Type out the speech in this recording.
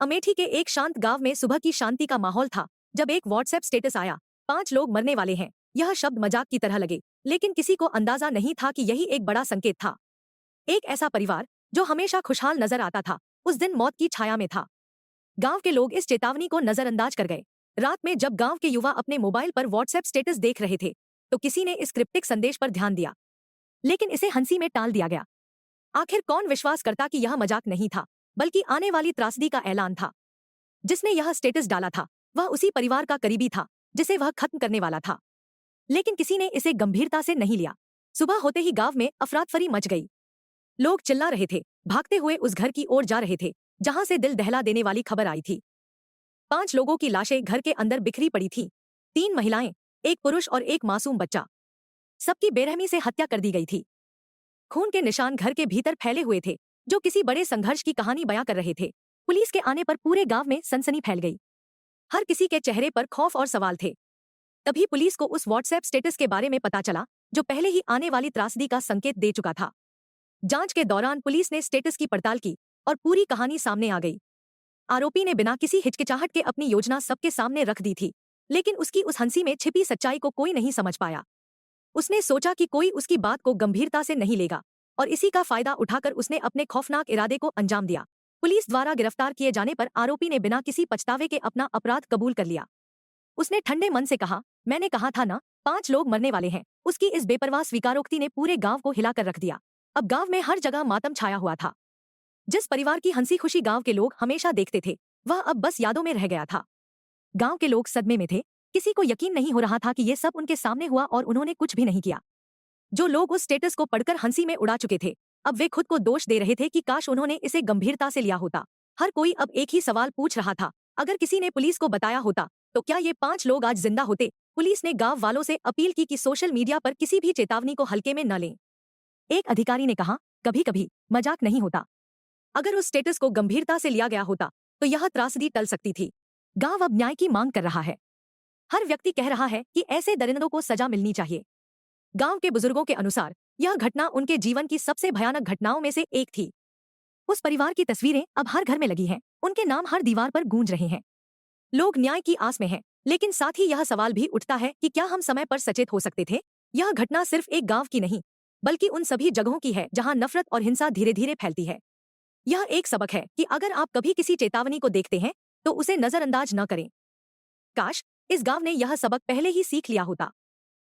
अमेठी के एक शांत गांव में सुबह की शांति का माहौल था जब एक व्हाट्सएप स्टेटस आया। 5 लोग मरने वाले हैं। यह शब्द मजाक की तरह लगे, लेकिन किसी को अंदाजा नहीं था कि यही एक बड़ा संकेत था। एक ऐसा परिवार जो हमेशा खुशहाल नजर आता था, उस दिन मौत की छाया में था। गांव के लोग इस चेतावनी को नजरअंदाज कर गए। रात में जब गांव के युवा अपने मोबाइल पर व्हाट्सएप स्टेटस देख रहे थे, तो किसी ने इस क्रिप्टिक संदेश पर ध्यान दिया, लेकिन इसे हंसी में टाल दिया गया। आखिर कौन विश्वास करता कि यह मजाक नहीं था, बल्कि आने वाली त्रासदी का ऐलान था। जिसने यह स्टेटस डाला था वह उसी परिवार का करीबी था जिसे वह खत्म करने वाला था, लेकिन किसी ने इसे गंभीरता से नहीं लिया। सुबह होते ही गांव में अफरातफरी मच गई। लोग चिल्ला रहे थे, भागते हुए उस घर की ओर जा रहे थे जहां से दिल दहला देने वाली खबर आई थी। 5 लोगों की लाशें घर के अंदर बिखरी पड़ी थीं। 3 महिलाएं, एक पुरुष और एक मासूम बच्चा। सबकी बेरहमी से हत्या कर दी गई थी। खून के निशान घर के भीतर फैले हुए थे, जो किसी बड़े संघर्ष की कहानी बयां कर रहे थे। पुलिस के आने पर पूरे गांव में सनसनी फैल गई। हर किसी के चेहरे पर खौफ और सवाल थे। तभी पुलिस को उस व्हाट्सएप स्टेटस के बारे में पता चला, जो पहले ही आने वाली त्रासदी का संकेत दे चुका था। जांच के दौरान पुलिस ने स्टेटस की पड़ताल की और पूरी कहानी सामने आ गई। आरोपी ने बिना किसी हिचकिचाहट के अपनी योजना सबके सामने रख दी थी, लेकिन उसकी उस हंसी में छिपी सच्चाई को कोई नहीं समझ पाया। उसने सोचा कि कोई उसकी बात को गंभीरता से नहीं लेगा, और इसी का फायदा उठाकर उसने अपने खौफनाक इरादे को अंजाम दिया। पुलिस द्वारा गिरफ्तार किए जाने पर आरोपी ने बिना किसी पछतावे के अपना अपराध कबूल कर लिया। उसने ठंडे मन से कहा, मैंने कहा था ना, 5 लोग मरने वाले हैं। उसकी इस बेपरवाह स्वीकारोक्ति ने पूरे गांव को हिलाकर रख दिया। अब गांव में हर जगह मातम छाया हुआ था। जिस परिवार की हंसी खुशी गांव के लोग हमेशा देखते थे, वह अब बस यादों में रह गया था। गांव के लोग सदमे में थे। किसी को यकीन नहीं हो रहा था कि ये सब उनके सामने हुआ और उन्होंने कुछ भी नहीं किया। जो लोग उस स्टेटस को पढ़कर हंसी में उड़ा चुके थे, अब वे खुद को दोष दे रहे थे कि काश उन्होंने इसे गंभीरता से लिया होता। हर कोई अब एक ही सवाल पूछ रहा था, अगर किसी ने पुलिस को बताया होता तो क्या ये 5 लोग आज जिंदा होते? पुलिस ने गांव वालों से अपील की कि सोशल मीडिया पर किसी भी चेतावनी को हल्के में न लें। एक अधिकारी ने कहा, कभी कभी मजाक नहीं होता। अगर उस स्टेटस को गंभीरता से लिया गया होता तो यह त्रासदी टल सकती थी। गांव अब न्याय की मांग कर रहा है। हर व्यक्ति कह रहा है कि ऐसे दरिंदों को सजा मिलनी चाहिए। गांव के बुजुर्गों के अनुसार यह घटना उनके जीवन की सबसे भयानक घटनाओं में से एक थी। उस परिवार की तस्वीरें अब हर घर में लगी हैं, उनके नाम हर दीवार पर गूंज रहे हैं। लोग न्याय की आस में हैं, लेकिन साथ ही यह सवाल भी उठता है कि क्या हम समय पर सचेत हो सकते थे? यह घटना सिर्फ एक गांव की नहीं, बल्कि उन सभी जगहों की है जहां नफरत और हिंसा धीरे धीरे फैलती है। यह एक सबक है कि अगर आप कभी किसी चेतावनी को देखते हैं तो उसे नजरअंदाज न करें। काश इस गांव ने यह सबक पहले ही सीख लिया होता।